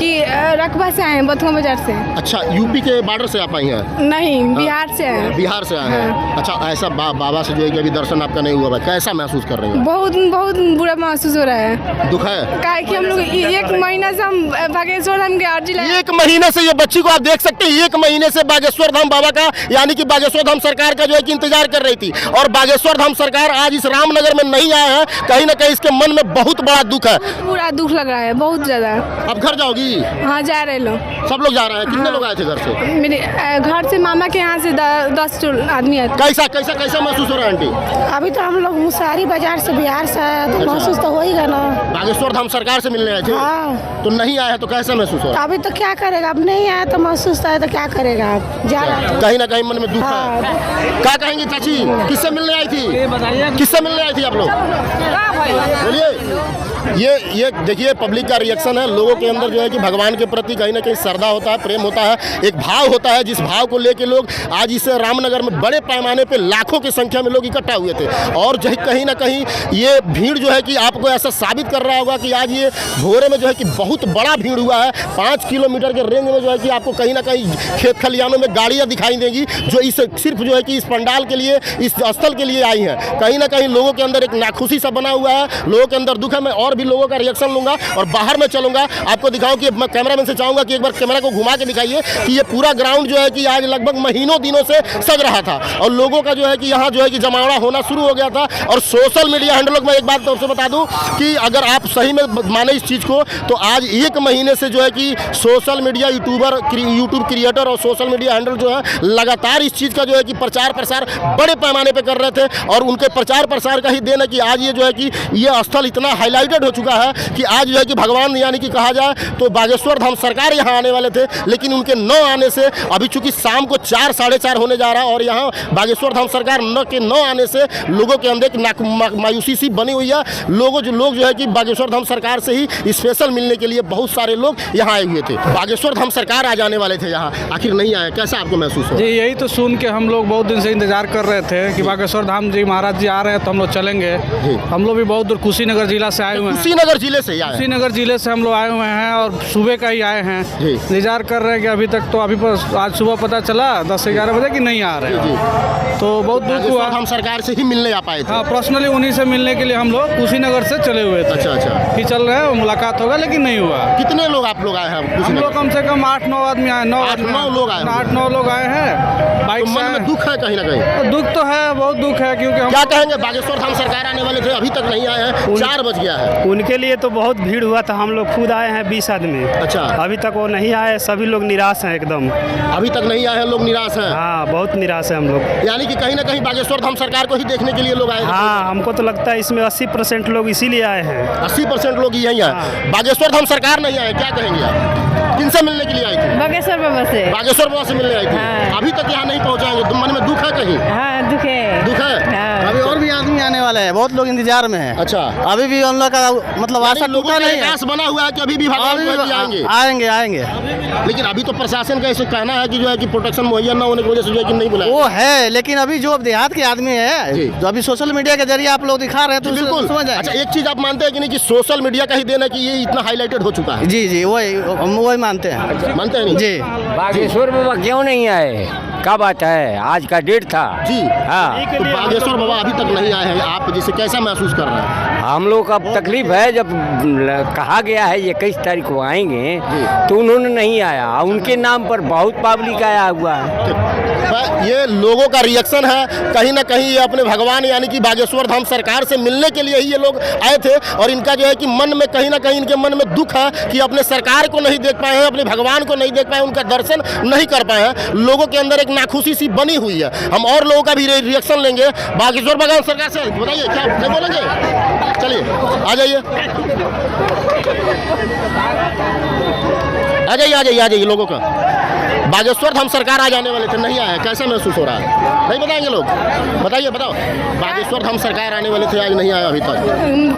कि रकबा से आए हैं, बथुआ बाजार से। अच्छा, यूपी के बॉर्डर से आप आई हैं? नहीं, बिहार से आए हैं। बिहार से आए हैं। अच्छा, ऐसा बाबा से जो है कि अभी दर्शन आपका नहीं हुआ है, कैसा महसूस कर रहे हैं? बहुत बहुत बुरा महसूस हो रहा है। दुख है? काहे कि हम लोग 1 महीना से हम बागेश्वर धाम के अर्जी लगा। 1 महीने से ये बच्ची को आप देख सकते हैं, 1 महीने से बागेश्वर धाम बाबा का यानी कि बागेश्वर धाम सरकार का जो है कि इंतजार कर रही थी, और बागेश्वर धाम सरकार आज इस रामनगर में नहीं आया है। कहीं ना कहीं इसके मन में बहुत बड़ा दुख है। पूरा दुख लग रहा है, बहुत ज्यादा। अब घर जाओगी? हाँ, जा रहे लोग, सब लोग जा रहे हैं। कितने लोग आए थे घर से? मेरे घर से मामा के यहाँ से 10 आदमी आए थे। कैसा कैसा कैसा महसूस हो रहा है आंटी? अभी तो हम लोग मुसहरी बाजार से बिहार से आए, तो महसूस तो हो ही गया ना। बागेश्वर धाम सरकार से मिलने आए थे? हाँ। तो नहीं आया है तो कैसा महसूस हो रहा है? अभी तो क्या करेगा, अब नहीं आया तो महसूस है तो क्या करेगा, आप जा रहा है। कहीं ना कहीं मन में दुख है। क्या कहेंगी चाची, किससे मिलने आई थी? किससे मिलने आई थी आप लोग? बोलिए। ये देखिए पब्लिक का रिएक्शन है। लोगों के अंदर जो है कि भगवान के प्रति कहीं ना कहीं श्रद्धा होता है, प्रेम होता है, एक भाव होता है, जिस भाव को लेके लोग आज इस रामनगर में बड़े पैमाने पे लाखों की संख्या में लोग इकट्ठा हुए थे। और जो कहीं ना कहीं ये भीड़ जो है कि आपको ऐसा साबित कर रहा होगा कि आज ये भोरे में जो है कि बहुत बड़ा भीड़ हुआ है। 5 किलोमीटर के रेंज में जो है कि आपको कहीं ना कहीं खेत खलिहानों में गाड़ियाँ दिखाई देंगी जो इस सिर्फ जो है कि इस पंडाल के लिए, इस स्थल के लिए आई हैं। कहीं ना कहीं लोगों के अंदर एक नाखुशी सा बना हुआ है, लोगों के अंदर दुख है। मैं और भी लोगों का रिएक्शन लूंगा और बाहर में चलूंगा, आपको दिखाऊं कि मैं कैमरामैन से चाहूंगा कि एक बार कैमरा को घुमा के दिखाइए कि ये पूरा ग्राउंड जो है कि आज लगभग महीनों दिनों से सज रहा था और लोगों का जो है कि यहाँ जो है कि जमावड़ा होना शुरू हो गया था। और सोशल मीडिया हैंडलों में एक बात तो आपसे बता दूं कि अगर आप सही में माने इस चीज़ को, तो आज 1 महीने से जो है कि सोशल मीडिया यूट्यूब क्रिएटर और सोशल मीडिया हैंडल जो है लगातार इस चीज़ का जो है कि प्रचार प्रसार बड़े पैमाने पर कर रहे थे। और उनके प्रचार प्रसार का ही देन है कि आज ये जो है कि ये स्थल इतना हाईलाइटेड हो चुका है कि आज जो है कि भगवान यानी कि कहा जाए तो बागेश्वर धाम सरकार यहाँ आने वाले थे, लेकिन उनके न आने से अभी चूंकि शाम को 4 साढ़े 4 होने जा रहा है और यहाँ बागेश्वर धाम सरकार न आने से लोगों के अंदर एक मायूसी सी बनी हुई है। लोग जो है कि बागेश्वर धाम सरकार से ही स्पेशल मिलने के लिए बहुत सारे लोग यहाँ आए हुए थे। बागेश्वर धाम सरकार आ जाने वाले थे यहाँ, आखिर नहीं आए, कैसा आपको महसूस हो? जी, यही तो सुन के हम लोग बहुत दिन से इंतजार कर रहे थे कि बागेश्वर धाम जी महाराज जी आ रहे हैं तो हम लोग चलेंगे। हम लोग भी बहुत दूर कुशीनगर जिला से आए हुए हैं। कुशीनगर जिले से कुशीनगर जिले से हम लोग आए हुए हैं और सुबह का ही आए हैं। इंतजार कर रहे हैं कि अभी तक तो आज सुबह पता चला 10-11 बजे कि नहीं आ रहे हैं, तो बहुत दुख हुआ। हम सरकार से ही मिलने आ पाए थे। हाँ, पर्सनली उन्हीं से मिलने के लिए हम लोग कुशीनगर से चले हुए थे। अच्छा कि चल रहे हैं, मुलाकात होगा, लेकिन नहीं हुआ। कितने लोग आप लोग आए हैं? हम लोग कम से कम 8-9 आदमी आए। 8-9 लोग आए। 8-9 लोग आए हैं बाइक से। मन में दुख है कहीं ना कहीं? दुख तो है, बहुत दुख है, क्योंकि हम क्या कहेंगे, बागेश्वर धाम सरकार आने वाले थे, अभी तक नहीं आए हैं, 4 बज गया है। उनके लिए तो बहुत भीड़ हुआ था, हम लोग खुद आए हैं 20 आदमी। अच्छा, अभी तक वो नहीं आए, सभी लोग निराश हैं एकदम। अभी तक नहीं आए हैं, लोग निराश हैं। हाँ, बहुत निराश है हम लोग। यानी कि कहीं ना कहीं बागेश्वर धाम सरकार को ही देखने के लिए लोग आए। हाँ, हमको तो लगता है इसमें 80% लोग इसीलिए आए हैं। 80% लोग यही हैं। बागेश्वर धाम सरकार नहीं आए, क्या कहेंगे आप? किनसे मिलने के लिए आई थी? बागेश्वर बाबा से। बागेश्वर बाबा से मिलने आई थी। हाँ। अभी तक यहाँ नहीं पहुँचाएंगे, तो मन में दुख है कहीं? हाँ, दुख है। दुख है। हाँ। अभी और भी आदमी आने वाले हैं, बहुत लोग इंतजार में हैं। अच्छा, अभी भी हम लोग का मतलब आशा टूटा नहीं है। आस बना हुआ है कि अभी भी भगवान आएंगे। आएंगे। लेकिन अभी तो प्रशासन का ऐसे कहना है कि जो है कि प्रोटेक्शन मुहैया न होने की वजह से जो है कि नहीं बुलाया। वो है, लेकिन अभी जो देहात के आदमी है, जो अभी सोशल मीडिया के जरिए आप लोग दिखा रहे हैं, तो बिल्कुल समझ जाए। अच्छा, एक चीज आप मानते हैं कि नहीं कि सोशल मीडिया का ही देना कि ये इतना हाईलाइटेड हो चुका है? जी, वही मानते हैं। मानते हैं नहीं? जी। बागेश्वर बाबा क्यों नहीं आए? क्या बात है, आज का डेट था जी। हाँ, तो बागेश्वर बाबा अभी तक नहीं आए हैं, आप जिसे कैसा महसूस कर रहे हैं? हम लोग का तकलीफ है, जब कहा गया है 21 तारीख को आएंगे तो उन्होंने नहीं आया। उनके नाम पर बहुत पब्लिक आया हुआ है। ये लोगों का रिएक्शन है। कहीं ना कहीं ये अपने भगवान यानी कि बागेश्वर धाम सरकार से मिलने के लिए ही ये लोग आए थे और इनका जो है कि मन में कहीं ना कहीं इनके मन में दुख है कि अपने सरकार को नहीं देख पाए हैं, अपने भगवान को नहीं देख पाए, उनका दर्शन नहीं कर पाए हैं। लोगों के अंदर एक नाखुशी सी बनी हुई है। हम और लोगों का भी रिएक्शन लेंगे। बागेश्वर भगवान सरकार से बताइए, क्या नहीं बोलेंगे? चलिए आ जाइए, आ जाइए लोगों का। बागेश्वर धाम सरकार आ जाने वाले थे, नहीं आए, कैसा महसूस हो रहा है? नहीं बताएंगे लोग? बताइए, बताओ। बागेश्वर धाम सरकार आने वाले थे, आज नहीं आया अभी तक।